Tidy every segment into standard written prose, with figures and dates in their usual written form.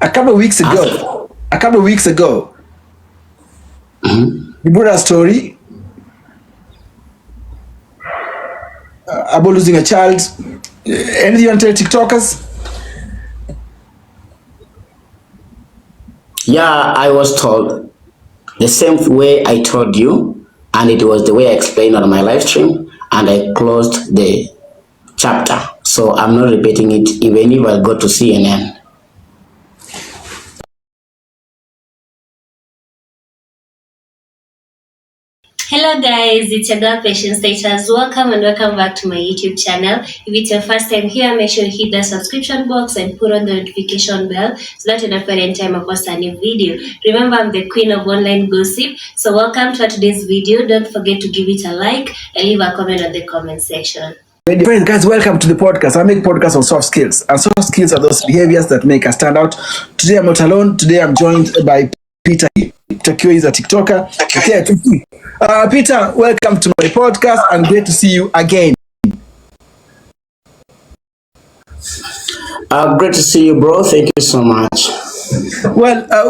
a couple of weeks ago, you brought a story about losing a child. Anything you want to tell TikTokers? Yeah, I was told the same way I told you, and it was the way I explained on my live stream, and I closed the chapter. So I'm not repeating it, even if I go to CNN. Hello guys, it's your girl Patience Status. Welcome and welcome back to my YouTube channel. If it's your first time here, make sure you hit the subscription box and put on the notification bell so that you don't forget anytime I post a new video. Remember, I'm the queen of online gossip. So welcome to today's video. Don't forget to give it a like and leave a comment on the comment section. Friends, guys, welcome to the podcast. I make podcasts on soft skills, and soft skills are those behaviors that make us stand out. Today I'm not alone. Today I'm joined by Peter. Kioi is a TikToker. Okay, Peter, welcome to my podcast and great to see you again. Great to see you, bro. Thank you so much. Well, I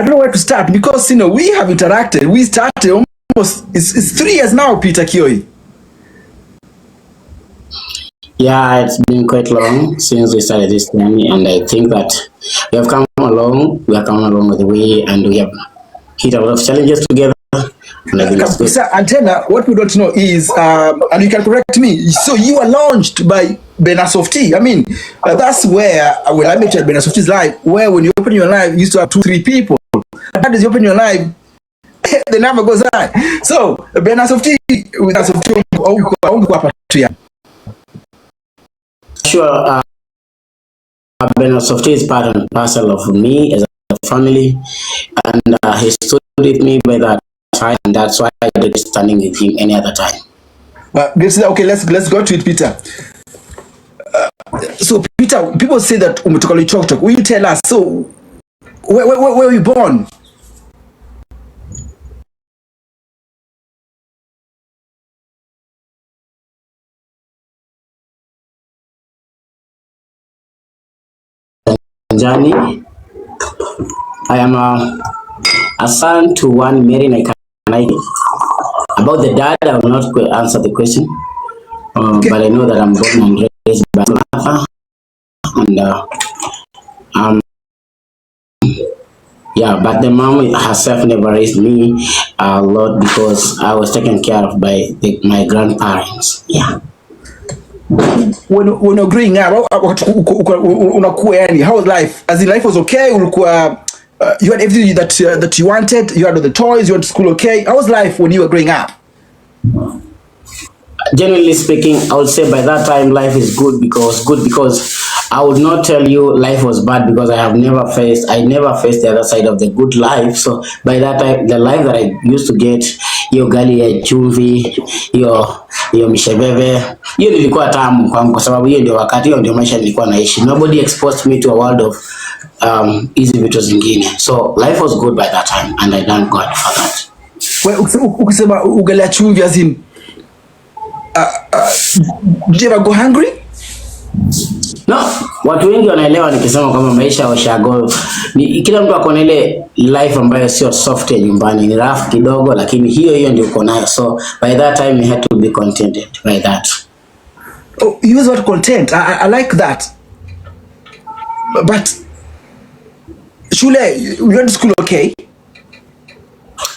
don't know where to start because we have interacted. We started almost it's 3 years now, Peter Kioi. Yeah, it's been quite long since we started this journey, and I think that we have come along. We have come along with the way, and we have hit a lot of challenges together. And I think that's good. Antenna, what we don't know is, and you can correct me. So you were launched by Benasofty. I mean, that's where when I met you at Benasofty's live, where when you open your live, you used to have 2-3 people. As you open your live, the number goes high. So Benasofty with Benasofty, Sure, Benasofty is part and parcel of me as a family, and he stood with me by that time, and that's why I did standing with him any other time. Okay, let's go to it, Peter. So Peter, people say that umetoka Chok. Will you tell us? So where were you born? Journey. I am a son to one Mary Naikanaike. About the dad, I will not answer the question, okay. But I know that I'm born and raised by Martha, and yeah, but the mom herself never raised me a lot because I was taken care of by my grandparents. Yeah. When you're growing up, how was life? As in, life was okay? You had everything that you wanted. You had all the toys. You went to school okay? How was life when you were growing up? Generally speaking, I would say by that time life is good because I would not tell you life was bad because I never faced the other side of the good life. So by that time, the life that I used to get, hiyo gali ya chumvi, hiyo misheveve, hiyo nilikuwa tamu kwangu kwa sababu hiyo ndio wakati, hiyo ndio maisha nilikuwa naishi. Nobody exposed me to a world of easy vitu zingine. So life was good by that time, and I thank God for that. Ukisema ugali ya chumvi, as in, did you ever go hungry? No, watu wengi wanaelewa nikisema kama maisha ya shago ni kila mtu akona ile life ambayo sio soft ya nyumbani, ni rough kidogo, lakini hiyo ndio uko nayo. So by that time you had to be contented by that. Oh, you use what content. I like that. But Shule, you went to school okay?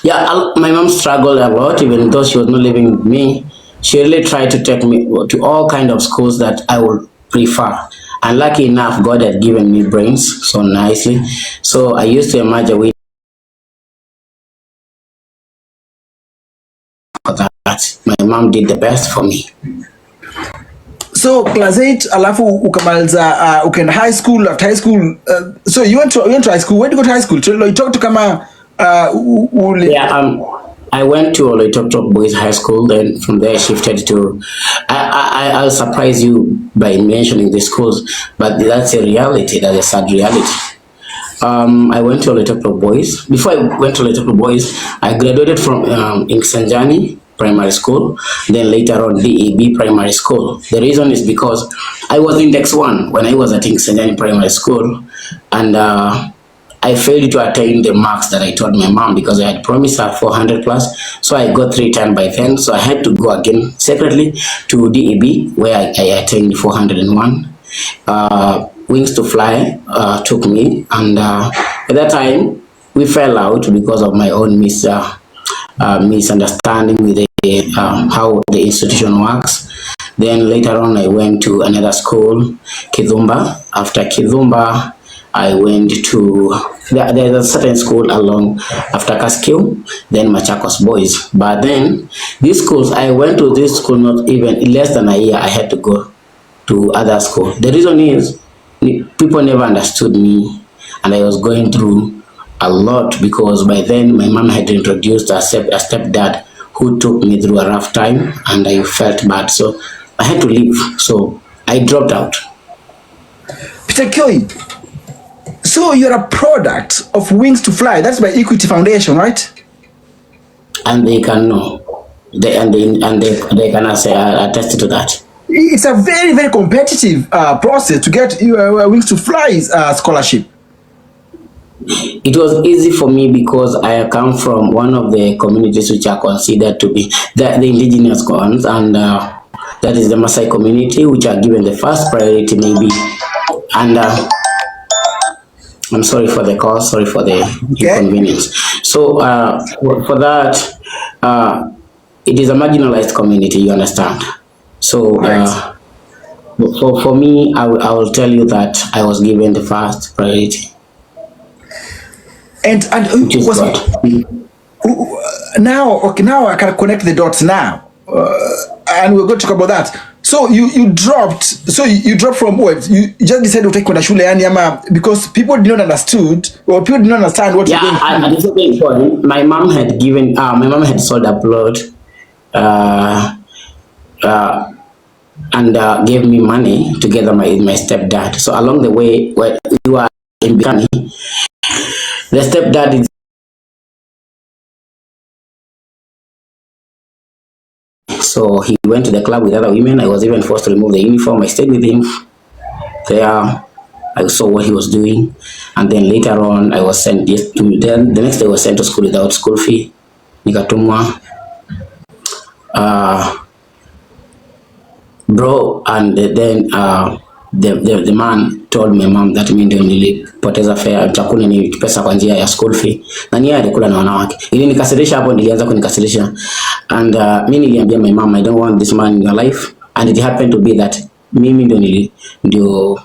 Yeah, my mom struggled a lot, even though she was not living with me. She really tried to take me to all kind of schools that I would prefer. And lucky enough, God had given me brains so nicely. So I used to emerge a way that my mom did the best for me. So class 8, alafu ukamaliza ukaenda high school. After high school, so you went to high school. Where did you go to high school? You talked to kama yeah, I went to Oloitoktok Boys High School. Then from there I shifted to I'll surprise you by mentioning the schools, but that's a reality. That's a sad reality. I went to Oloitoktok Boys. Before I went to Oloitoktok Boys, I graduated from Inkisanjani Primary School, then later on DEB Primary School. The reason is because I was index 1 when I was at Inkisanjani Primary School, and I failed to attain the marks that I told my mom because I had promised her 400 plus. So I got 310 by then. So I had to go again separately to DEB where I attained 401. Wings to Fly took me, and at that time we fell out because of my own misunderstanding with how the institution works. Then later on, I went to another school, Kidumba. After Kidumba, I went to there's a certain school along after Kaskil, then Machakos Boys. But then these schools, I went to this school not even less than a year. I had to go to other school. The reason is people never understood me, and I was going through a lot because by then my mom had introduced a stepdad who took me through a rough time, and I felt bad, so I had to leave. So I dropped out. Peter Kioi, so you're a product of Wings to Fly. That's by Equity Foundation, right? And they can know. They can attest to that. It's a very, very competitive process to get Wings to Fly's scholarship. It was easy for me because I come from one of the communities which are considered to be the indigenous ones, and that is the Maasai community, which are given the first priority maybe. And I'm sorry for the call, sorry for the inconvenience. So for that, it is a marginalized community, you understand. So for me, I will tell you that I was given the first priority. And now, okay, now I can connect the dots now, and we're going to talk about that. So you dropped. So you dropped from what? You just decided to take kwenda shule yani ama because people did not understood or people did not understand what you're doing. Yeah, at the same point, my mom had given. My mom had sold a plot, and gave me money together with my stepdad. So along the way, when you are in Bikani, the stepdad is. So he went to the club with other women. I was even forced to remove the uniform. I stayed with him there. I saw what he was doing, and then later on, I was sent. Then the next day, I was sent to school without school fee. Nikatumwa, bro, and then the man told my mom that mimi ndio nilipoteza fare chakula ni pesa kwa njia ya school fee, na niye alikula na wanawake. Ili nikasirisha hapo, nilianza kunikasirisha, and mimi niliambia my mom I don't want this man in your life, and it happened to be that mimi ndio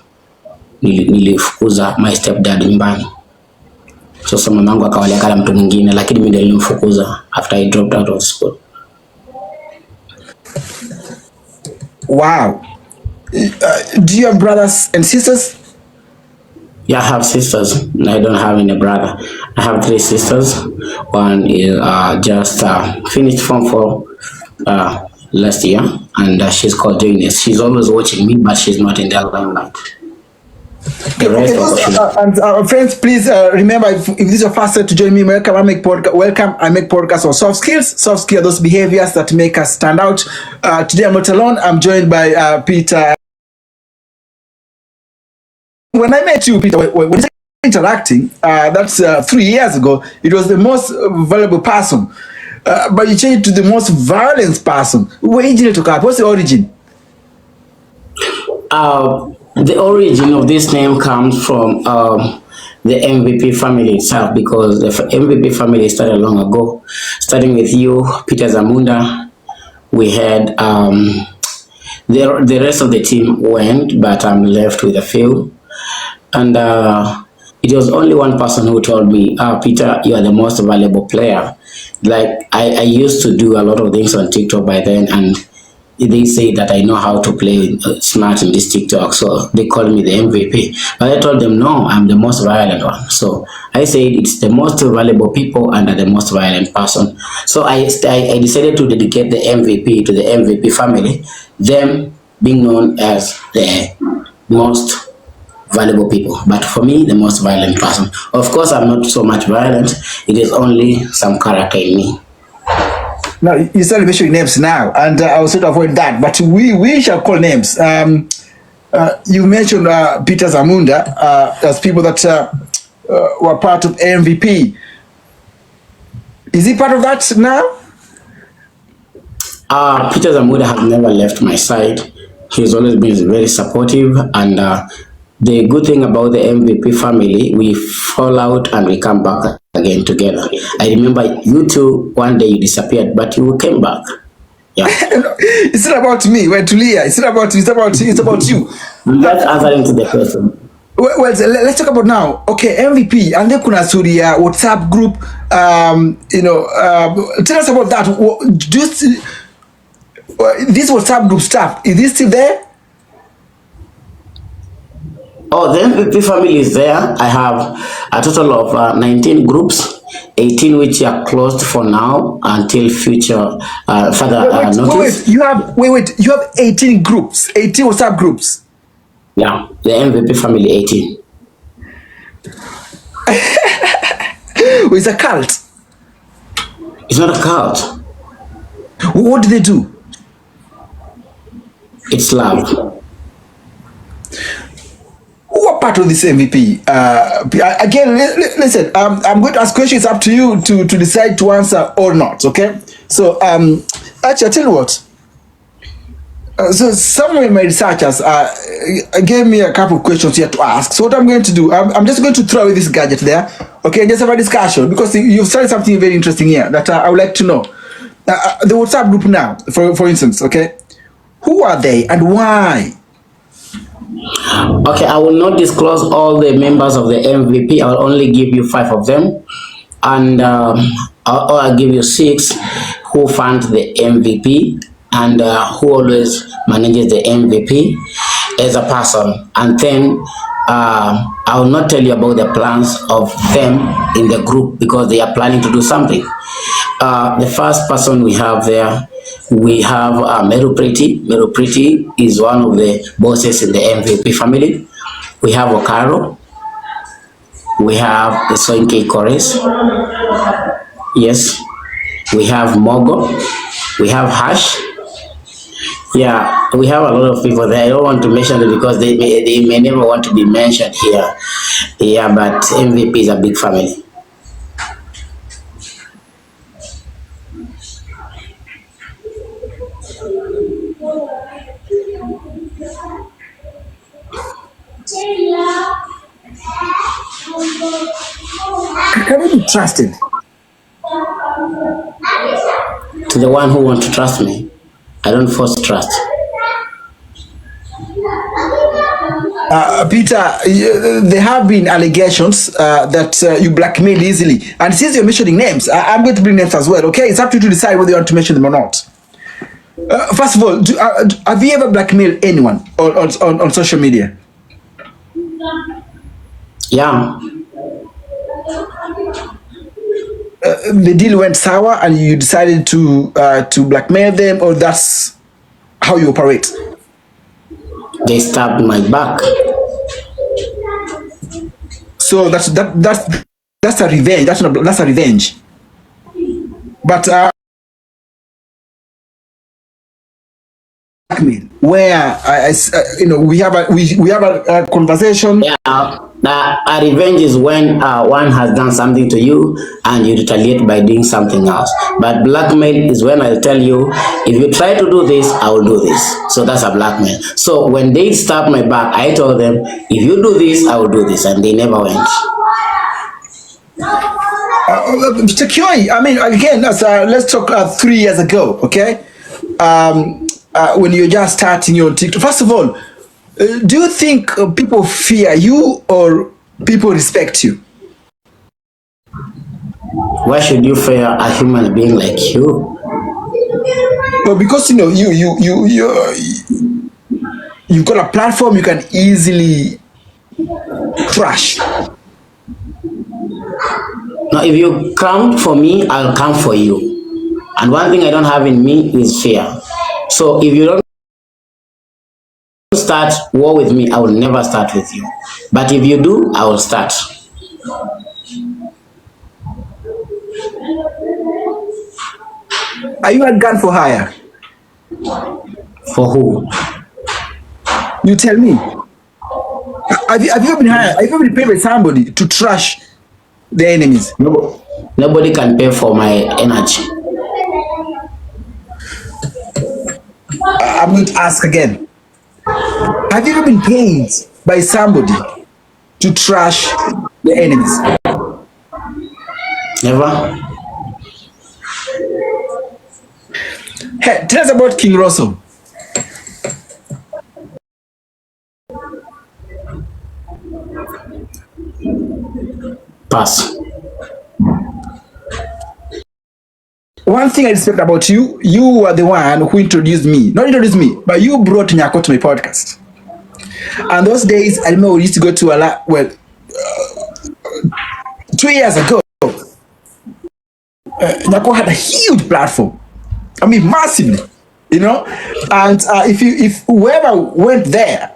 nilifukuza my stepdad nyumbani. So mamangu akawalea kala mtu mwingine, lakini mimi ndio nilimfukuza after I dropped out of school. Wow. Do you have brothers and sisters? Yeah, I have sisters. I don't have any brother. I have 3 sisters. One is just finished Form 4 last year, and she's called Janice. She's always watching me, but she's not in the limelight. And friends, please remember, if this is your first time to join me, welcome. I make podcasts on soft skills. Soft skills are those behaviors that make us stand out. Today I'm not alone. I'm joined by Peter. When I met you, Peter, when we started interacting, that's 3 years ago, it was the most valuable person. But you changed to the most violent person. Where did it come? What's the origin? The origin of this name comes from the MVP family itself, because the MVP family started long ago, starting with you, Peter Zamunda. We had the rest of the team went, but I'm left with a few. And it was only one person who told me, Peter, you are the most valuable player. Like I used to do a lot of things on TikTok by then, and they say that I know how to play smart in this TikTok, so they called me the MVP. But I told them, no, I'm the most violent one. So I said it's the most valuable people and the most violent person. So I decided to dedicate the MVP to the MVP family, them being known as the most valuable people, but for me, the most violent person. Of course, I'm not so much violent. It is only some character in me. Now, you started mentioning names now, and I was trying to avoid that, but we shall call names. You mentioned Peter Zamunda as people that were part of MVP. Is he part of that now? Peter Zamuda has never left my side. He's always been very supportive, and the good thing about the MVP family, we fall out and we come back again together. I remember you two, one day you disappeared, but you came back. Yeah. It's not about me. We're Tulia. It's not about you. It's about you. I'm just answering to the question. Well, let's talk about now. Okay, MVP. And then kuna Surya WhatsApp group. Tell us about that. This WhatsApp group stuff, is this still there? Oh, the MVP family is there. I have a total of 19 groups, 18 which are closed for now until future further notice. You have 18 groups, 18 WhatsApp groups. Yeah, the MVP family 18. It's a cult. It's not a cult. What do they do? It's love. Who are part of this MVP? Again, listen, I'm going to ask questions. It's up to you to decide to answer or not, okay? So, actually, I'll tell you what. So, some of my researchers gave me a couple of questions here to ask. So, what I'm going to do, I'm just going to throw away this gadget there, okay, and just have a discussion, because you've started something very interesting here that I would like to know. The WhatsApp group now, for instance, okay? Who are they and why? Okay, I will not disclose all the members of the MVP. I'll only give you 5 of them, and I'll give you 6 who fund the MVP and who always manages the MVP as a person. And then I will not tell you about the plans of them in the group because they are planning to do something. The first person we have there, we have Meru Pretty. Meru Pretty is one of the bosses in the MVP family. We have Okaro. We have the Soinke Chorus. Yes. We have Mogo. We have Hash. Yeah, we have a lot of people there. I don't want to mention them because they may never want to be mentioned here. Yeah, but MVP is a big family. Can we be trusted? To the one who wants to trust me, I don't force trust. Peter, there have been allegations that you blackmail easily. And since you're mentioning names, I'm going to bring names as well, okay? It's up to you to decide whether you want to mention them or not. First of all, have you ever blackmailed anyone on social media? Yeah. The deal went sour and you decided to blackmail them, or that's how you operate? They stabbed my back. So that's a revenge. That's a revenge. But where we have a conversation. Yeah. A revenge is when one has done something to you and you retaliate by doing something else. But blackmail is when I'll tell you, if you try to do this, I will do this. So that's a blackmail. So when they stabbed my back, I told them, if you do this, I will do this, and they never went. Mr. Kioi, I mean, again, let's talk 3 years ago, okay? When you're just starting your TikTok. First of all, do you think people fear you or people respect you? Why should you fear a human being like you? Well, because you've got a platform you can easily trash. Now, if you come for me, I'll come for you. And one thing I don't have in me is fear. So if you don't start war with me, I will never start with you. But if you do, I will start. Are you a gun for hire? For who? You tell me. Have you ever been hired? Have you ever been paid by somebody to trash their enemies? No, nobody can pay for my energy. I'm going to ask again. Have you ever been paid by somebody to trash their enemies? Never. Hey, tell us about King Russell. Pass. One thing I respect about you, you are the one who introduced me. Not introduced me, but you brought Nyako to my podcast. And those days, I remember we used to go to a lot, well, 2 years ago, Nyako had a huge platform. I mean, massively, you know? And if whoever went there,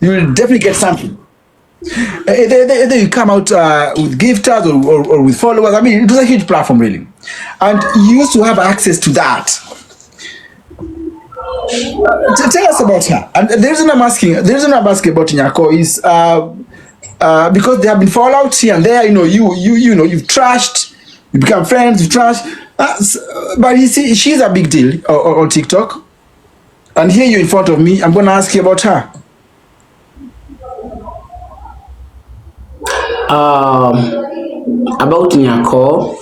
you will definitely get something. Either you come out with gifters or with followers. I mean, it was a huge platform, really. And you used to have access to that. Tell us about her. And the reason I'm asking about Nyako is because there have been fallouts here and there. You know, you've trashed, you become friends, you've trashed. But you see, she's a big deal on TikTok. And here you're in front of me. I'm going to ask you about her. About Nyako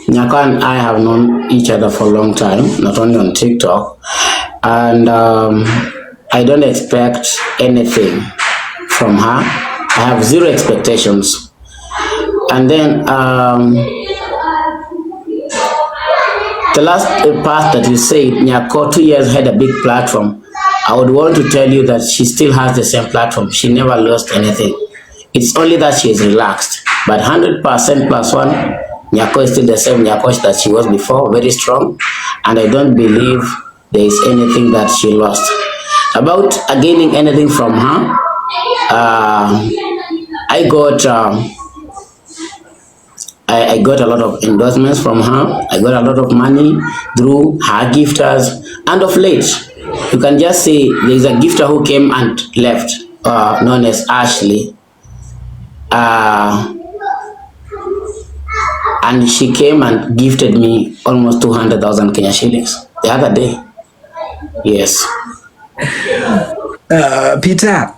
and I have known each other for a long time, not only on TikTok, and I don't expect anything from her. I have zero expectations. And then the last part that you said, Nyako 2 years had a big platform. I would want to tell you that she still has the same platform. She never lost anything. It's only that she is relaxed. But 100% plus one, Nyako is still the same Nyako that she was before, very strong. And I don't believe there is anything that she lost. About gaining anything from her, I got a lot of endorsements from her. I got a lot of money through her gifters. And of late, you can just say there's a gifter who came and left, known as Ashley. And she came and gifted me almost 200,000 Kenya shillings the other day. Yes. Peter,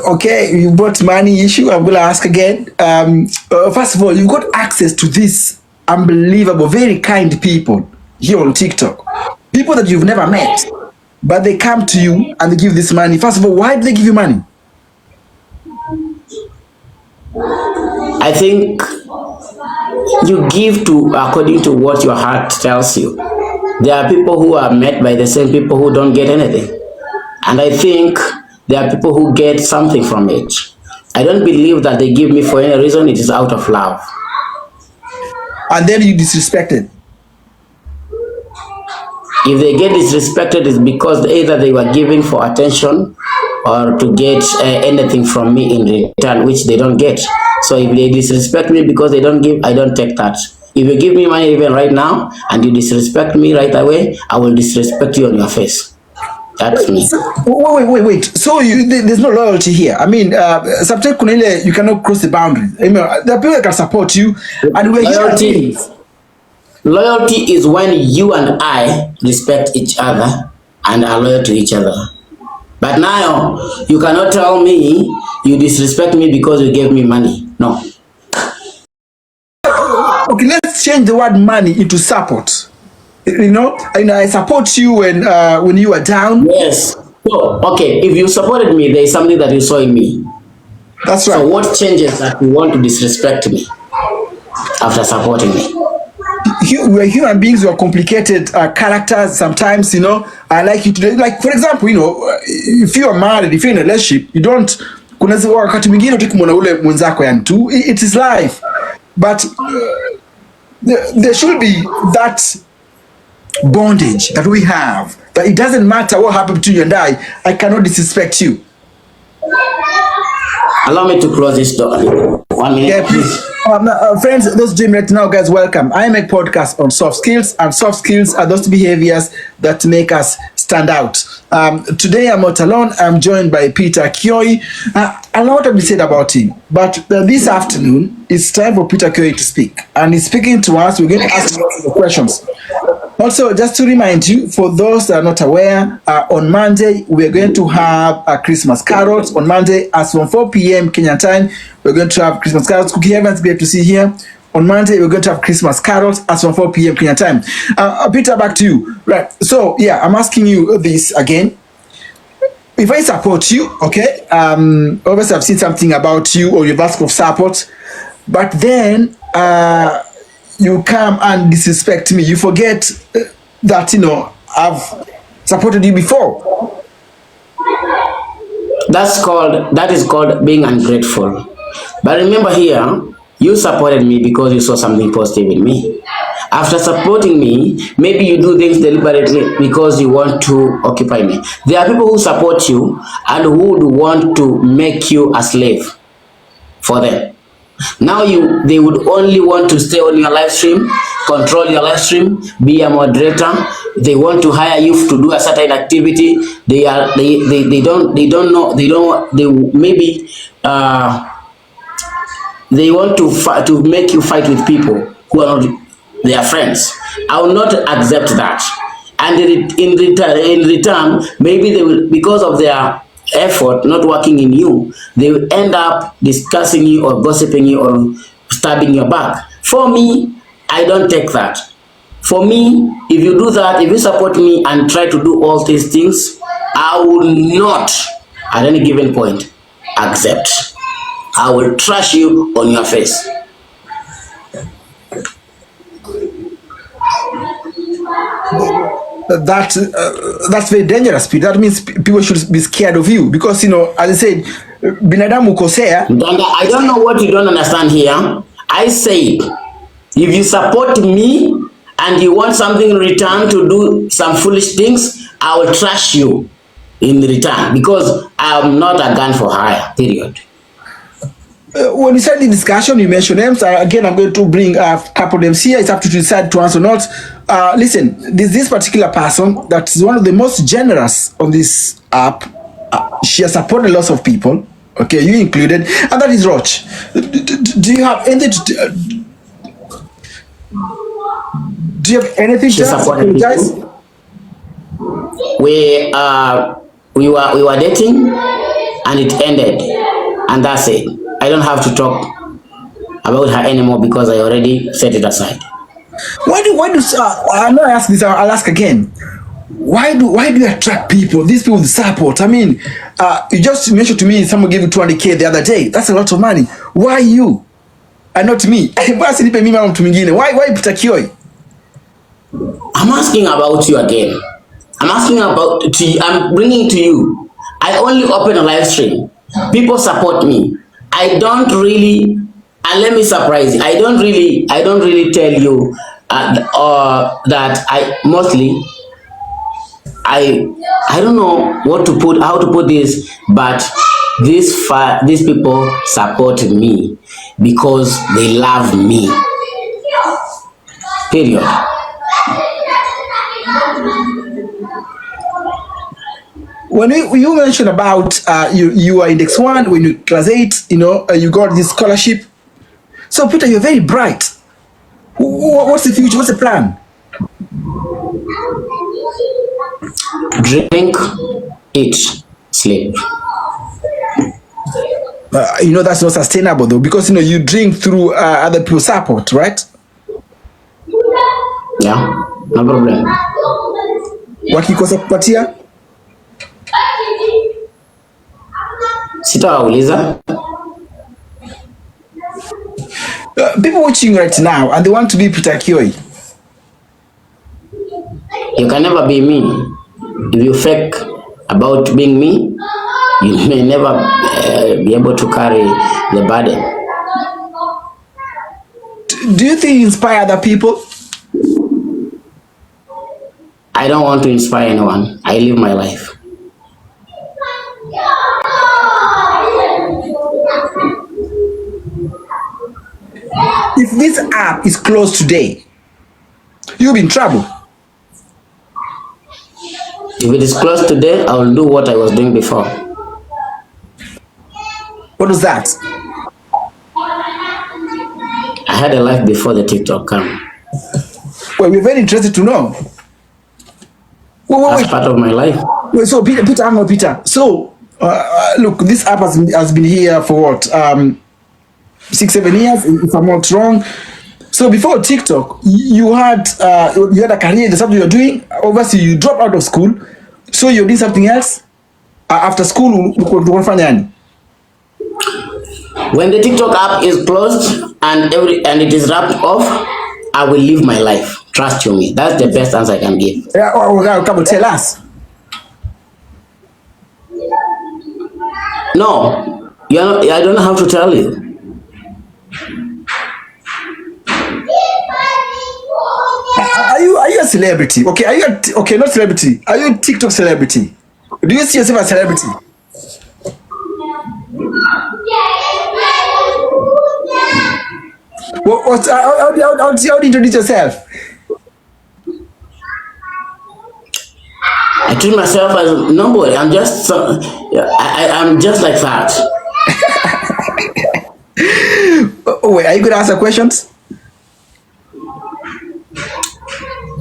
okay, you brought money issue. I'm going to ask again. First of all, you've got access to these unbelievable, very kind people here on TikTok. People that you've never met, but they come to you and they give this money. First of all, why do they give you money? I think you give to according to what your heart tells you. There are people who are met by the same people who don't get anything. And I think there are people who get something from it. I don't believe that they give me for any reason. It is out of love. And then you disrespected. If they get disrespected, it's because either they were giving for attention or to get anything from me in return, which they don't get. So if they disrespect me because they don't give, I don't take that. If you give me money even right now and you disrespect me right away, I will disrespect you on your face. That's me. Wait. So there's no loyalty here. I mean, sometimes you cannot cross the boundaries. I mean, there are people that can support you, and we're loyalty. Loyalty is when you and I respect each other and are loyal to each other. But now, you cannot tell me you disrespect me because you gave me money. No. Okay, let's change the word money into support. You know, and I support you when you are down. Yes. So, okay, if you supported me, there is something that you saw in me. That's right. So what changes that you want to disrespect me after supporting me? We're human beings. We're complicated characters. Sometimes, you know, I like you to, like, for example, you know, if you are married, if you're in a relationship, you don't. Wakati mwingine utakimwona ule mwenzako yani tu. It is life, but there should be that bondage that we have. That it doesn't matter what happened to you and I cannot disrespect you. Allow me to close this door. 1 minute. Yeah, please. Friends, those doing right now, guys, welcome. I make podcasts on soft skills, and soft skills are those behaviors that make us stand out. Today I'm not alone. I'm joined by Peter Kioi. A lot to be said about him, but this afternoon it's time for Peter Kioi to speak, and he's speaking to us. We're going to ask him the questions. Also, just to remind you, for those that are not aware, on Monday we're going to have Christmas carols. On Monday, as from 4 p.m. Kenyan time, we're going to have Christmas carols. Cookie Evans, great to see you here. On Monday, we're going to have Christmas carols as from 4 p.m. Kenya time. Peter, back to you. Right. So, yeah, I'm asking you this again. If I support you, okay, obviously I've seen something about you or you've asked for support, but then you come and disrespect me. You forget that, I've supported you before. That is called being ungrateful. But remember here, you supported me because you saw something positive in me. After supporting me, maybe you do things deliberately because you want to occupy me. There are people who support you and who would want to make you a slave for them. Now they would only want to stay on your live stream, control your live stream, be a moderator. They want to hire you to do a certain activity. They want to make you fight with people who are not their friends. I will not accept that. And in return, maybe they will, because of their effort not working in you, they will end up discussing you or gossiping you or stabbing your back. For me, I don't take that. For me, if you do that, if you support me and try to do all these things, I will not, at any given point, accept. I will trash you on your face. That's very dangerous, Peter. That means people should be scared of you because, as I said, binadamu kosea. I don't know what you don't understand here. I said, if you support me and you want something in return to do some foolish things, I will trash you in return because I am not a gun for hire, period. When you said the discussion, you mentioned names. Again, I'm going to bring a couple of names here. It's up to you to decide to answer or not. Listen, this particular person that is one of the most generous on this app. She has supported lots of people. Okay, you included, and that is Roch. Do you have anything to? Do you have anything to apologize? We were dating, and it ended, and that's it. I don't have to talk about her anymore because I already set it aside. Why do I'm not asking this, I'll ask again. Why do you attract people? These people with support. I mean, you just mentioned to me someone gave you 200K the other day. That's a lot of money. Why you? And not me. Why Peter Kioi? I'm asking about you again. I'm bringing to you. I only open a live stream. People support me. I don't really, and let me surprise you, I don't really tell you that I don't know how to put this, but these people support me because they love me, period. When you mentioned about you are index 1 when you class 8, you got this scholarship. So Peter, you're very bright. What's the future? What's the plan? Drink, eat, sleep. That's not sustainable though, because you drink through other people's support, right? Yeah, no problem. Wakikosa kupatia? Sitawauliza. People watching right now and they want to be Peter Kioi. You can never be me. If you fake about being me, you may never be able to carry the burden. Do you think you inspire other people? I don't want to inspire anyone. I live my life. If this app is closed today, you'll be in trouble. If it is closed today, I will do what I was doing before. What was that? I had a life before the TikTok came. Well, we're very interested to know. That's part of my life. Wait, so Peter, I'm not Peter. So, look, this app has been here for what? 6-7 years, if I'm not wrong. So before TikTok, you had a career, the something you're doing. Obviously, you dropped out of school, so you're doing something else. After school, when the TikTok app is closed and it is wrapped off, I will live my life. Trust you me. That's the best answer I can give. Yeah, come on, tell us. No, I don't have to tell you. Are you a celebrity? Okay, okay, not celebrity. Are you a TikTok celebrity? Do you see yourself as a celebrity? How do you introduce yourself? I treat myself as nobody. I'm just I'm just like that. Wait, are you going to answer questions?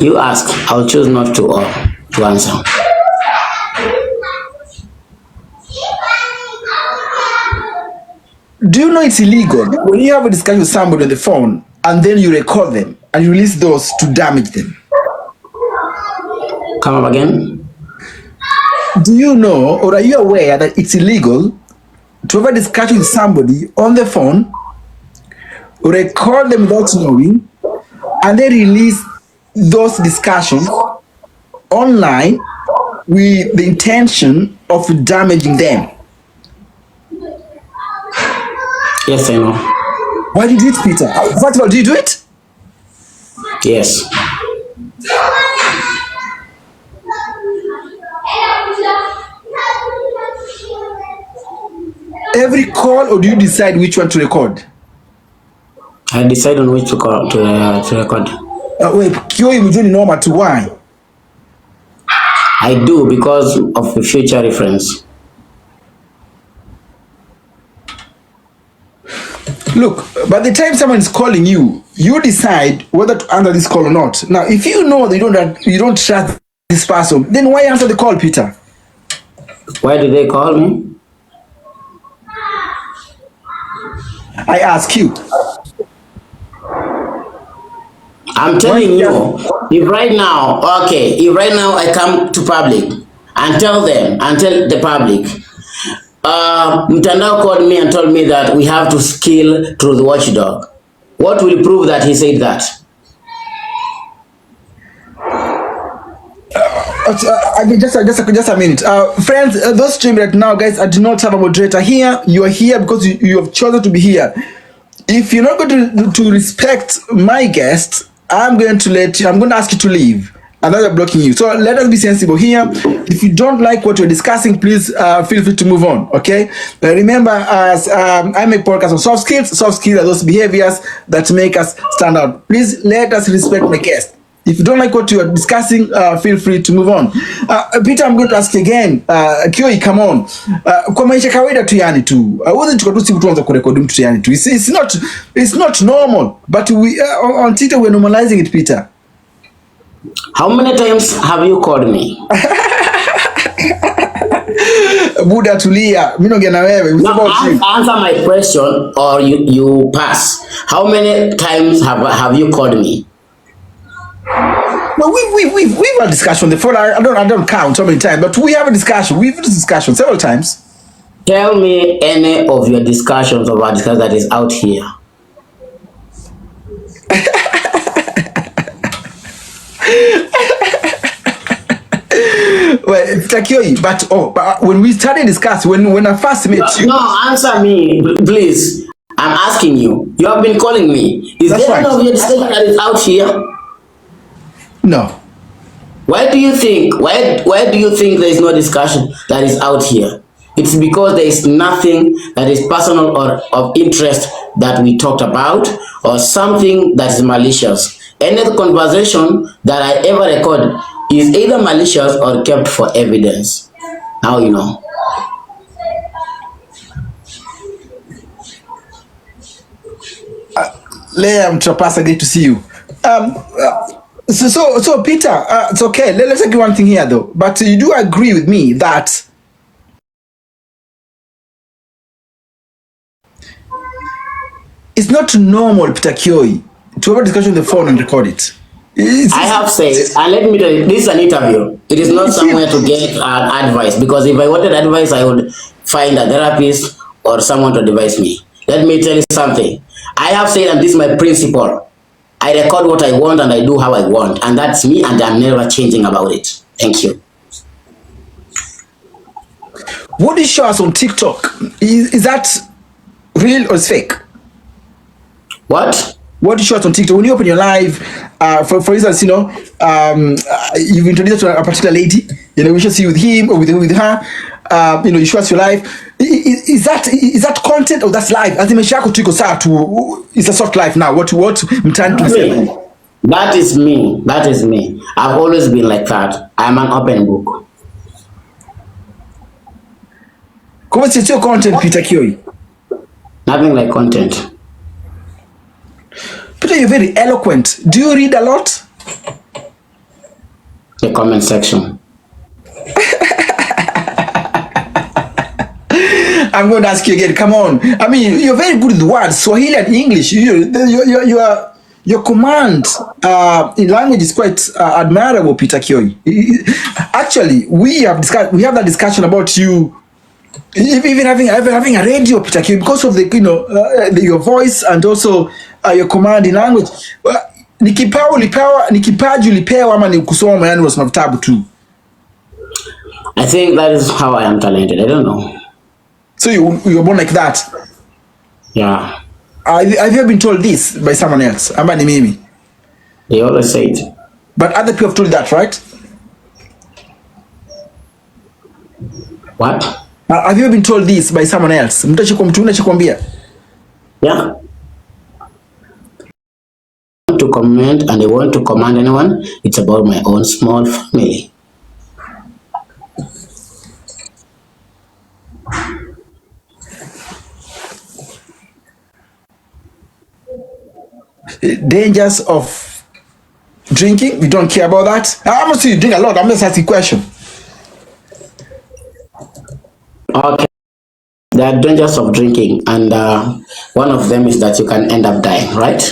You ask. I'll choose not to answer. Do you know it's illegal when you have a discussion with somebody on the phone and then you record them and you release those to damage them? Come up again. Do you know or are you aware that it's illegal to have a discussion with somebody on the phone, record them without knowing, and then release those discussions online with the intention of damaging them? Yes, I know. Why did you do it, Peter? First of all, do you do it? Yes. Every call, or do you decide which one to record? I decide on which to record. Wait, Kioi mjuni normal to why? I do because of the future reference. Look, by the time someone is calling you, you decide whether to answer this call or not. Now, if you know that you don't trust this person, then why answer the call, Peter? Why do they call me? I ask you. I'm telling you, if right now I come to public and tell the public, Mtandao called me and told me that we have to kill Truth Watchdog. What will prove that he said that? Just a minute. Friends, those streaming right now, guys, I do not have a moderator here. You are here because you have chosen to be here. If you're not going to respect my guest, I'm going to ask you to leave. And then I'm blocking you. So let us be sensible here. If you don't like what we're discussing, please feel free to move on. Okay. Remember, as I make podcasts on soft skills. Soft skills are those behaviors that make us stand out. Please let us respect my guest. If you don't like what you are discussing, feel free to move on. Peter, I'm going to ask you again. Kioi, come on. Kwa maisha kawaida tu yani tu. Wasn't you to tuanza kurekodi mtu yani tu. It's not normal. But we on Twitter we're normalizing it, Peter. How many times have you called me? Buddha tulia. Mimi naongea na wewe. Answer my question or you pass. How many times have you called me? Well, we've had a discussion on the phone. I don't count how many times, but we have a discussion. We've had a discussion several times. Tell me any of your discussions or discussion that is out here. Well, Kioi, but when we started discussing, when I first met you. No, answer me, please. I'm asking you. You have been calling me. Is there any of your discussion that is out here? No. Why do you think there is no discussion that is out here? It's because there is nothing that is personal or of interest that we talked about or something that is malicious. Any conversation that I ever record is either malicious or kept for evidence. Now you know. Leah, I'm Trapasa, great to see you. So Peter, it's okay. Let's agree one thing here, though. But you do agree with me that it's not normal, Peter Kioi, to have a discussion on the phone and record it. I have said, and let me tell you, this is an interview. It is not somewhere to get advice, because if I wanted advice, I would find a therapist or someone to advise me. Let me tell you something. I have said, and this is my principle. I record what I want and I do how I want, and that's me, and I'm never changing about it. Thank you. What do you show us on TikTok? Is that real or is fake? What? What do you show us on TikTok? When you open your live, for instance, you've introduced to a particular lady, we should see with him or with her, you show us your life. Is that content or that's live? As it's a soft life now. What I'm trying to say. That is me. That is me. I've always been like that. I'm an open book. What's your content, Peter Kioi? Nothing like content. Peter, you're very eloquent. Do you read a lot? The comment section. I'm going to ask you again. Come on. I mean, you're very good with words, Swahili and English. Your command in language is quite admirable, Peter Kioi. Actually, we have that discussion about you. Even having a radio, Peter Kioi, because of the your voice and also your command in language. Ni kipaji ulipewa ama ni kusoma yani unasoma vitabu tu? I think that is how I am talented. I don't know. So you're born like that? Yeah. Have you ever been told this by someone else? Ama ni mimi? They always say it. But other people have told that, right? What? Have you ever been told this by someone else? Mtu anachokuambia? Yeah. To comment and I want to command anyone, it's about my own small family. Dangers of drinking, we don't care about that. I'm not saying you drink a lot, I'm just asking a question. Okay. There are dangers of drinking, and one of them is that you can end up dying, right?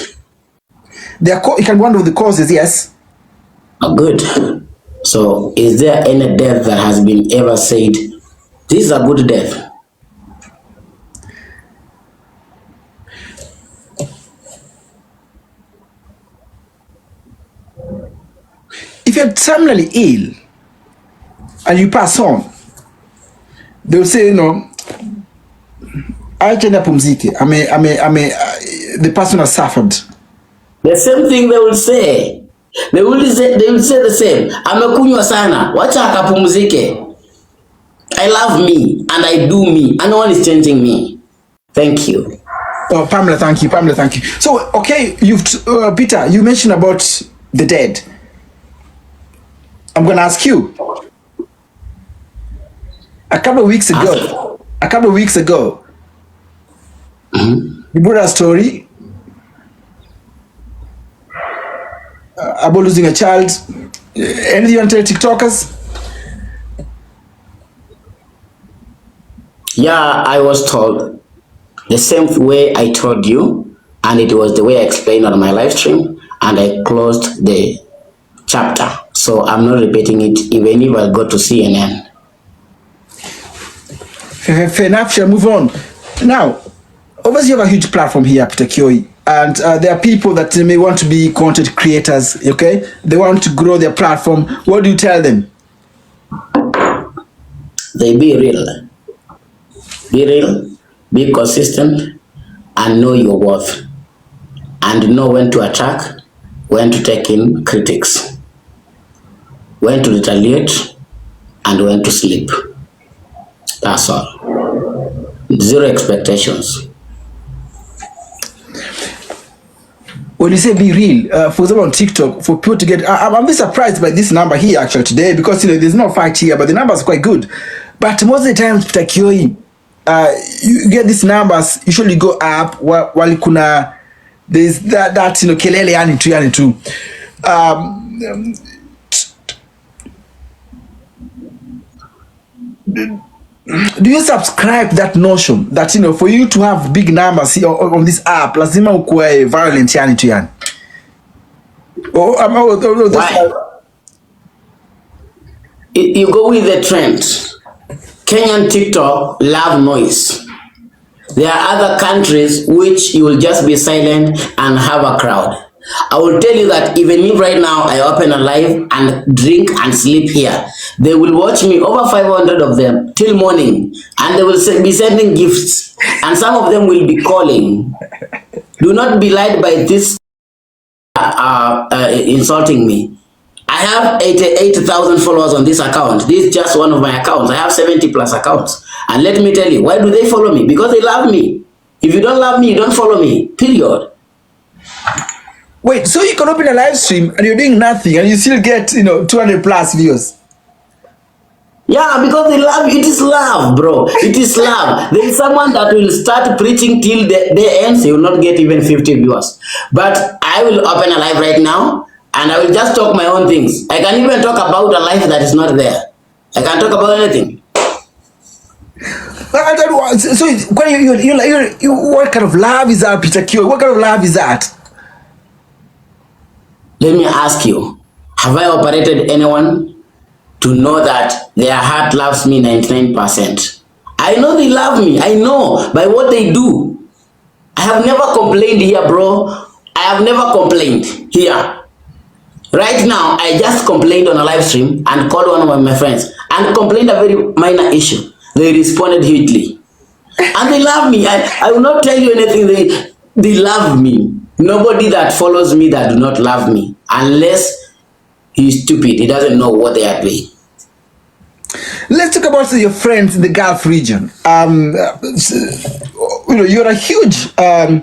It can be one of the causes, yes. Oh, good. So, is there any death that has been ever said, this is a good death? If you're terminally ill and you pass on, they'll say, the person has suffered. The same thing they will say. They will say the same. Amekunywa sana. Wacha akapumzike. I love me and I do me and no one is changing me. Thank you. Oh, Pamela, thank you. Pamela, thank you. So, okay, Peter, you mentioned about the dead. I'm going to ask you. A couple of weeks ago, you brought a story about losing a child. Anything you want to tell TikTokers? Yeah, I was told the same way I told you, and it was the way I explained on my live stream, and I closed the chapter. So I'm not repeating it, even if I go to CNN. Fair enough, shall move on. Now, obviously you have a huge platform here, Peter Kioi, and there are people that may want to be content creators, okay? They want to grow their platform. What do you tell them? They be real. Be real, be consistent, and know your worth. And know when to attack, when to take in critics, when to retaliate, and when to sleep. That's all. Zero expectations. When when you say be real, for example, on TikTok, for people to get, I'm a bit surprised by this number here actually today, because there's no fact here, but the numbers are quite good. But most of the time, Peter Kioi, you get these numbers usually go up while kuna there's that kelele yani tu. Do you subscribe that notion that for you to have big numbers here on this app lazima ukuwe violent yani tu yani? Why? You go with the trend. Kenyan TikTok love noise. There are other countries which you will just be silent and have a crowd. I will tell you that even if right now I open a live and drink and sleep here, they will watch me, over 500 of them, till morning, and they will be sending gifts, and some of them will be calling. Do not be lied by this insulting me. I have 88,000 followers on this account. This is just one of my accounts. I have 70 plus accounts. And let me tell you, why do they follow me? Because they love me. If you don't love me, you don't follow me. Period. Wait, so you can open a live stream and you're doing nothing and you still get, 200 plus views? Yeah, because they love you. It is love, bro. It is love. There is someone that will start preaching till the end, so you will not get even 50 viewers. But I will open a live right now and I will just talk my own things. I can even talk about a life that is not there. I can talk about anything. So what kind of love is that, Peter Kioi? What kind of love is that? Let me ask you, have I operated anyone to know that their heart loves me 99%? I know they love me. I know by what they do. I have never complained here, bro. I have never complained here. Right now, I just complained on a live stream and called one of my friends and complained a very minor issue. They responded hugely. And they love me. I will not tell you anything. They love me. Nobody that follows me that do not love me. Unless he's stupid. He doesn't know what they are doing. Let's talk about your friends in the Gulf region. You're a huge, I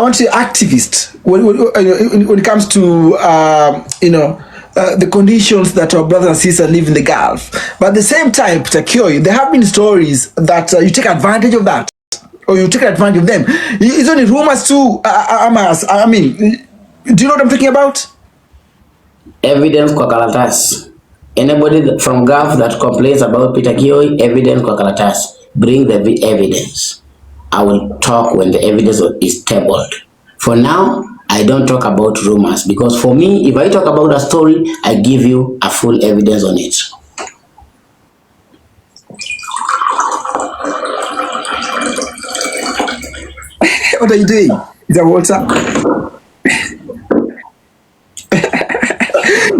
want to say activist when it comes to, the conditions that our brothers and sisters live in the Gulf. But at the same time, Peter Kioi, there have been stories that you take advantage of that, or you take advantage of them. Isn't it rumors too? I mean, do you know what I'm talking about? Evidence kwa karatasi. Anybody from Gulf that complains about Peter Kioi, evidence kwa karatasi. Bring the evidence. I will talk when the evidence is tabled. For now, I don't talk about rumors, because for me, if I talk about a story, I give you a full evidence on it. What are you doing? Is that water?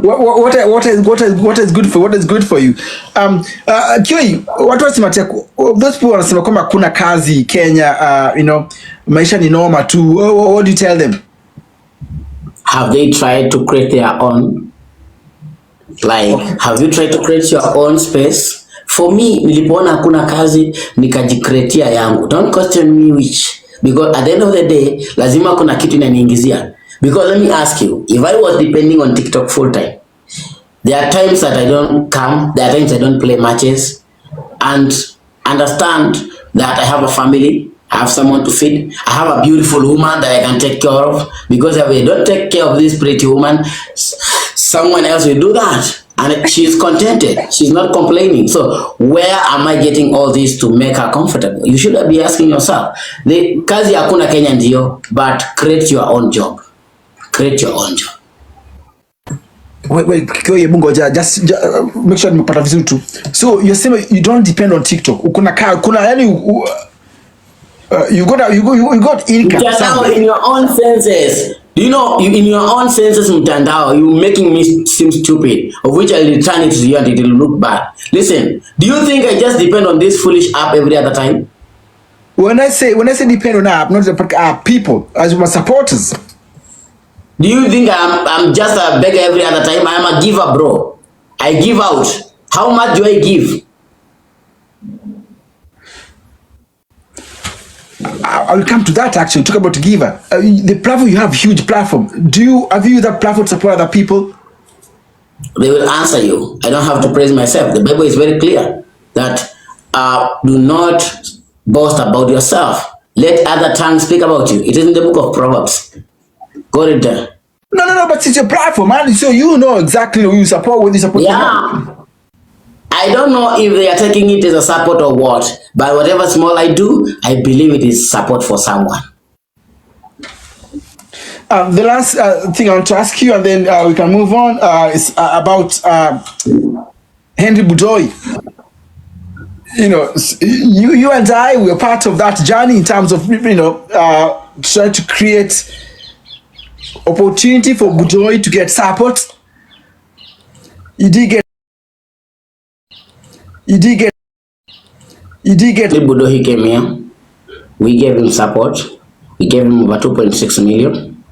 What is good for you? Kioi, watu wasematia, those people wanasema kwamba kuna kazi Kenya, maisha ni noma tu. What do you tell them? Have they tried to create their own? Have you tried to create your own space? For me, nilipoona hakuna kazi, nikajikreatia yangu. Don't question me which. Because at the end of the day, lazima kuna kitu inaniingizia. Because let me ask you, if I was depending on TikTok full time, there are times that I don't come, there are times I don't play matches, and understand that I have a family, I have someone to feed, I have a beautiful woman that I can take care of, because if I don't take care of this pretty woman, someone else will do that, and she's contented, she's not complaining. So where am I getting all this to make her comfortable? You should be asking yourself. The kazi hakuna Kenya ndio, but create your own job. Create your own job. Wait, Kioi, just make sure nimepata vizuri tu. So you're saying you don't depend on TikTok. You got income. Mtandao in your own senses. Do you know, in your own senses, mtandao, you making me seem stupid, of which I'll return it to you and it will look bad. Listen, do you think I just depend on this foolish app every other time? When I say depend on app, not the app, people as my supporters. Do you think I'm just a beggar every other time? I am a giver, bro. I give out. How much do I give? I will come to that actually. Talk about giver. The platform you have, huge platform. Have you used that platform to support other people? They will answer you. I don't have to praise myself. The Bible is very clear that do not boast about yourself. Let other tongues speak about you. It is in the book of Proverbs. Go read there. No, but it's your platform, man. So you know exactly who you support, when you support. Yeah. I don't know if they are taking it as a support or what, but whatever small I do, I believe it is support for someone. The last thing I want to ask you, and then we can move on, is about Henry Budoy. You know, you and I were part of that journey in terms of trying to create opportunity for Budoy to get support. You did get. Budo, he came here. We gave him support. We gave him over 2.6 million.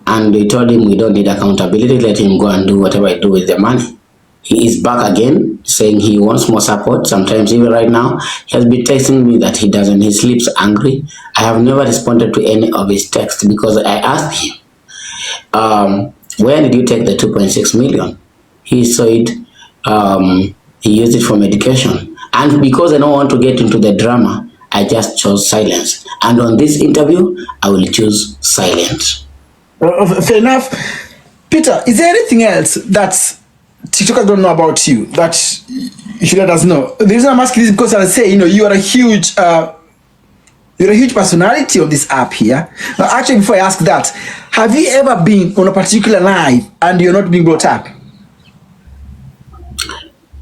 And we told him we don't need accountability. Let him go and do whatever he do with the money. He is back again, saying he wants more support. Sometimes even right now, he has been texting me that he doesn't. He sleeps angry. I have never responded to any of his texts because I asked him, where did you take the 2.6 million? He said he used it for medication. And because I don't want to get into the drama, I just chose silence. And on this interview, I will choose silence. Fair enough. Peter, is there anything else that TikTokers don't know about you that you should let us know? The reason I'm asking this is because I say, you're a huge personality on this app here. Now, actually, before I ask that, have you ever been on a particular live and you're not being brought up?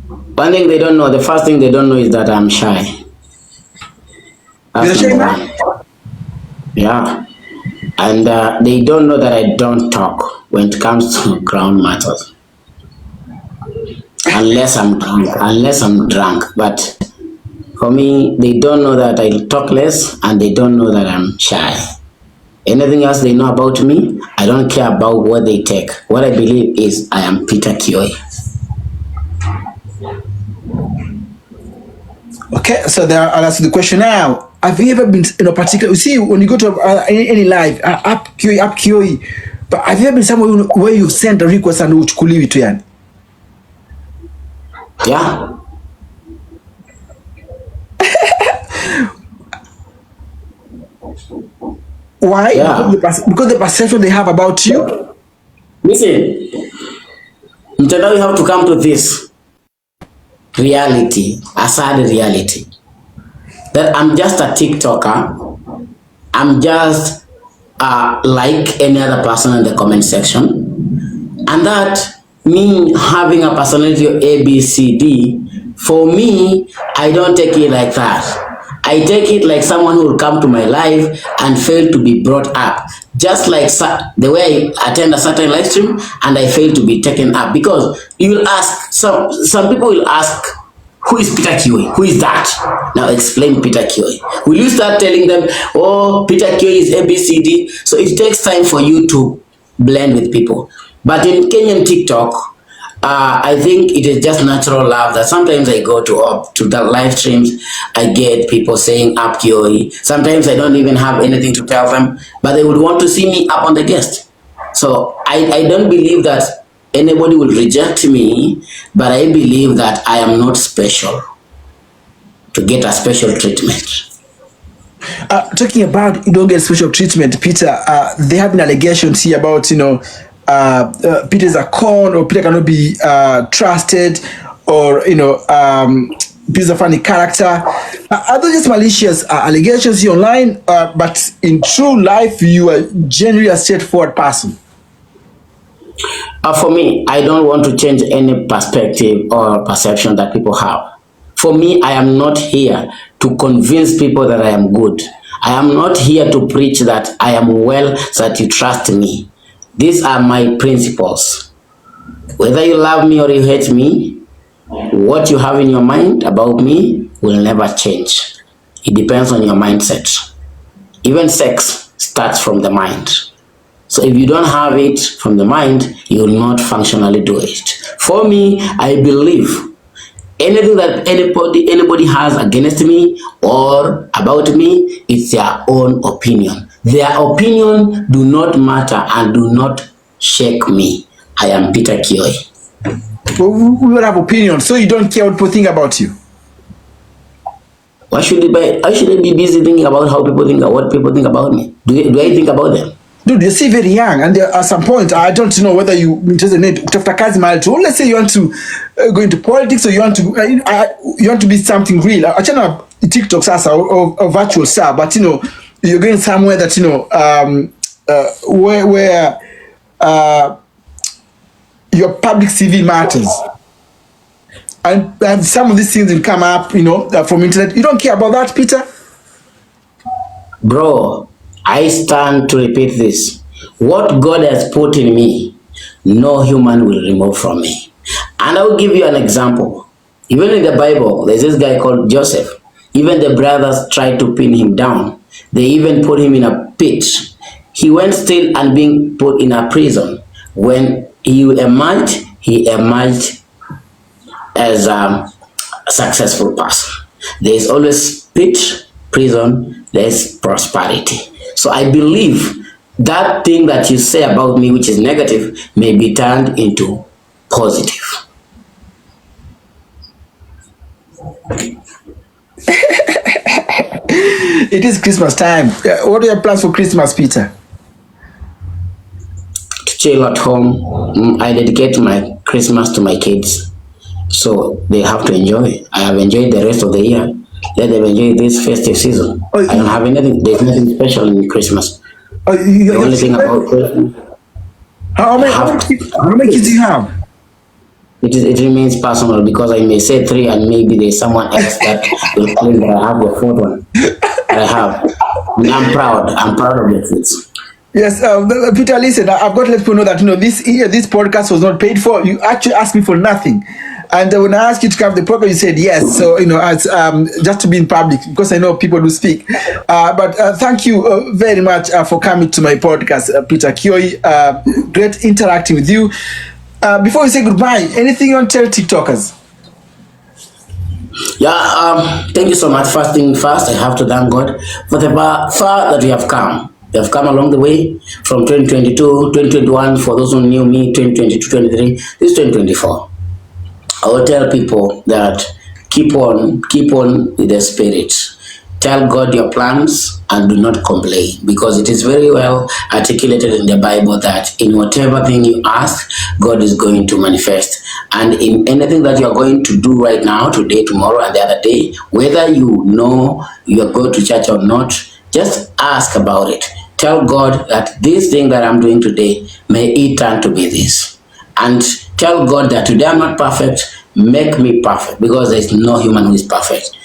One thing they don't know, the first thing they don't know is that I'm shy. You're shy now? Yeah. And they don't know that I don't talk when it comes to ground matters. Unless I'm drunk. But for me, they don't know that I talk less and they don't know that I'm shy. Anything else they know about me, I don't care about what they take. What I believe is I am Peter Kioi. Okay, so I'll ask you the question now. Have you ever been in a particular? You see, when you go to any live, up Kioi, but have you ever been somewhere where you've sent a request and uchukuliwi tu yani? Yeah. Why? Yeah. Because the perception they have about you. Listen, Mtandao, you have to come to this reality, a sad reality, that I'm just a TikToker. I'm just like any other person in the comment section, and that me having a personality of ABCD, for me, I don't take it like that. I take it like someone who will come to my life and fail to be brought up. Just like the way I attend a certain live stream and I fail to be taken up. Because you will ask, some people will ask, who is Peter Kioi? Who is that? Now explain Peter Kioi. Will you start telling them, oh, Peter Kioi is ABCD? So it takes time for you to blend with people. But in Kenyan TikTok, I think it is just natural love that sometimes I go to the live streams, I get people saying up Kioi. Sometimes I don't even have anything to tell them, but they would want to see me up on the guest. So I don't believe that anybody will reject me, but I believe that I am not special to get a special treatment. Talking about you don't get special treatment, Peter, there have been allegations here about, Peter is a con, or Peter cannot be trusted, or, Peter's a funny character. Are those just malicious allegations here online, but in true life, you are generally a straightforward person? For me, I don't want to change any perspective or perception that people have. For me, I am not here to convince people that I am good. I am not here to preach that I am well so that you trust me. These are my principles. Whether you love me or you hate me, what you have in your mind about me will never change. It depends on your mindset. Even sex starts from the mind. So if you don't have it from the mind, you will not functionally do it. For me, I believe Anything that anybody has against me or about me, it's their own opinion. Their opinion do not matter and do not shake me. I am Peter Kioi. Well, we don't have opinions, so you don't care what people think about you. Why should I be busy thinking about how people think, what people think about me? Do I think about them? Dude, you're still very young, and at some point, I don't know whether you interested in kutafuta kazi mahali tu. Let's say you want to go into politics, or you want to be something real. Achana TikTok sasa or virtual star, but you're going somewhere that where your public CV matters. And some of these things will come up, from internet. You don't care about that, Peter? Bro, I stand to repeat this. What God has put in me, no human will remove from me. And I will give you an example. Even in the Bible, there's this guy called Joseph. Even the brothers tried to pin him down. They even put him in a pit. He went still and being put in a prison. When he emerged as a successful person. There is always pit, prison, there is prosperity. So I believe that thing that you say about me, which is negative, may be turned into positive. It is Christmas time. What are your plans for Christmas, Peter? To chill at home. I dedicate my Christmas to my kids. So they have to enjoy. I have enjoyed the rest of the year. Let them enjoy this festive season. I don't have anything. There's nothing special in Christmas. The only thing about Christmas. How many kids do you have? It remains personal because I may say 3 and maybe there's someone else that will claim that I have the 4th one. That I have. And I'm proud. I'm proud of the kids. Yes, Peter, listen, I've got to let people know that this podcast was not paid for. You actually asked me for nothing. And when I asked you to come to the program, you said yes. So, as just to be in public, because I know people do speak. But thank you very much for coming to my podcast, Peter Kioi. Great interacting with you. Before we say goodbye, anything you want to tell TikTokers? Yeah, thank you so much. First thing first, I have to thank God for the far that we have come. We have come along the way from 2022, 2021, for those who knew me, 2022, 23, this is 2024. I will tell people that keep on with the spirit. Tell God your plans and do not complain, because it is very well articulated in the Bible that in whatever thing you ask, God is going to manifest. And in anything that you are going to do right now, today, tomorrow, and the other day, whether you know you are going to church or not, just ask about it. Tell God that this thing that I'm doing today, may it turn to be this. And tell God that today I'm not perfect, make me perfect, because there is no human who is perfect.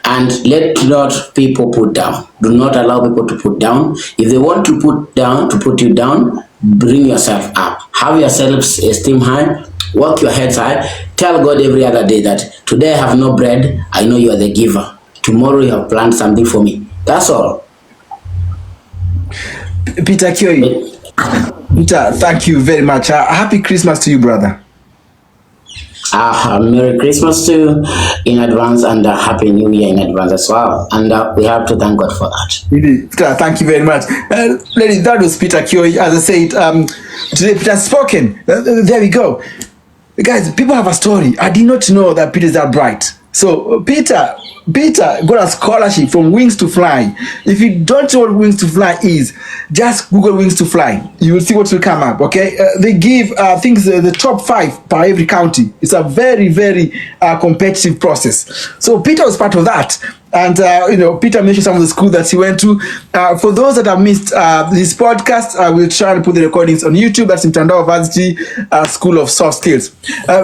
And let not people put down. Do not allow people to put down. If they want to put you down, bring yourself up. Have your self-esteem high, work your heads high. Tell God every other day that today I have no bread, I know you are the giver. Tomorrow you have planned something for me. That's all. Peter Kioi. Peter, thank you very much. Happy Christmas to you, brother. Merry Christmas to you in advance, and Happy New Year in advance as well. And we have to thank God for that. Peter, thank you very much. Ladies, that was Peter Kioi. As I said, today Peter has spoken. There we go. Guys, people have a story. I did not know that Peter is that bright. So Peter got a scholarship from Wings to Fly. If you don't know what Wings to Fly is, just Google Wings to Fly. You will see what will come up, okay? They give things the top 5 per every county. It's a very, very competitive process. So Peter was part of that. And, Peter mentioned some of the schools that he went to. For those that have missed this podcast, I will try to put the recordings on YouTube. That's in Mtandao Varsity School of Soft Skills.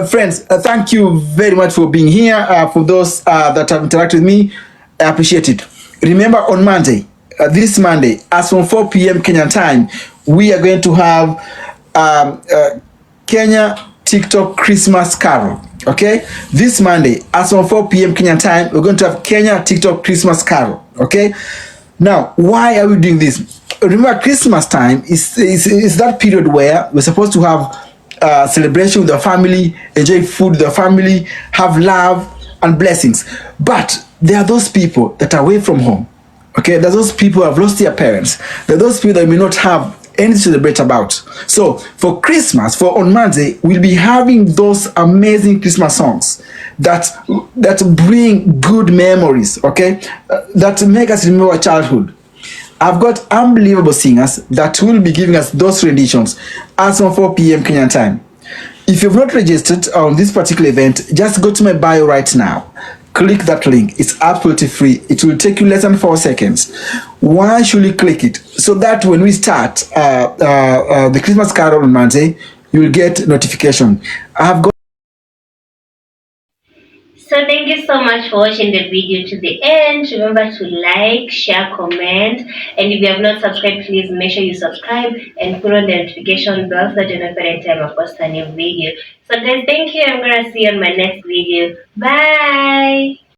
Friends, thank you very much for being here. For those that have interacted with me, I appreciate it. Remember, on Monday, this Monday, as from 4 p.m. Kenyan time, we are going to have Kenya TikTok Christmas Carol. Okay, this Monday, as from 4 p.m. Kenyan time, we're going to have Kenya TikTok Christmas Carol. Okay, now why are we doing this? Remember, Christmas time is that period where we're supposed to have celebration with our family, enjoy food with our family, have love, and blessings. But there are those people that are away from home. Okay, there's those people who have lost their parents. There are those people that may not have anything to celebrate about. So for Christmas, for on Monday, we'll be having those amazing Christmas songs that bring good memories. Okay, that make us remember our childhood. I've got unbelievable singers that will be giving us those renditions as on 4 p.m. Kenyan time. If you've not registered on this particular event, just go to my bio right now. Click that link. It's absolutely free. It will take you less than 4 seconds. Why should you click it? So that when we start the Christmas carol on Monday, you will get notification. I've got So thank you so much for watching the video to the end. Remember to like, share, comment, and if you have not subscribed, please make sure you subscribe and put on the notification bell so that you know every time I post a new video. So guys, thank you. I'm gonna see you on my next video. Bye.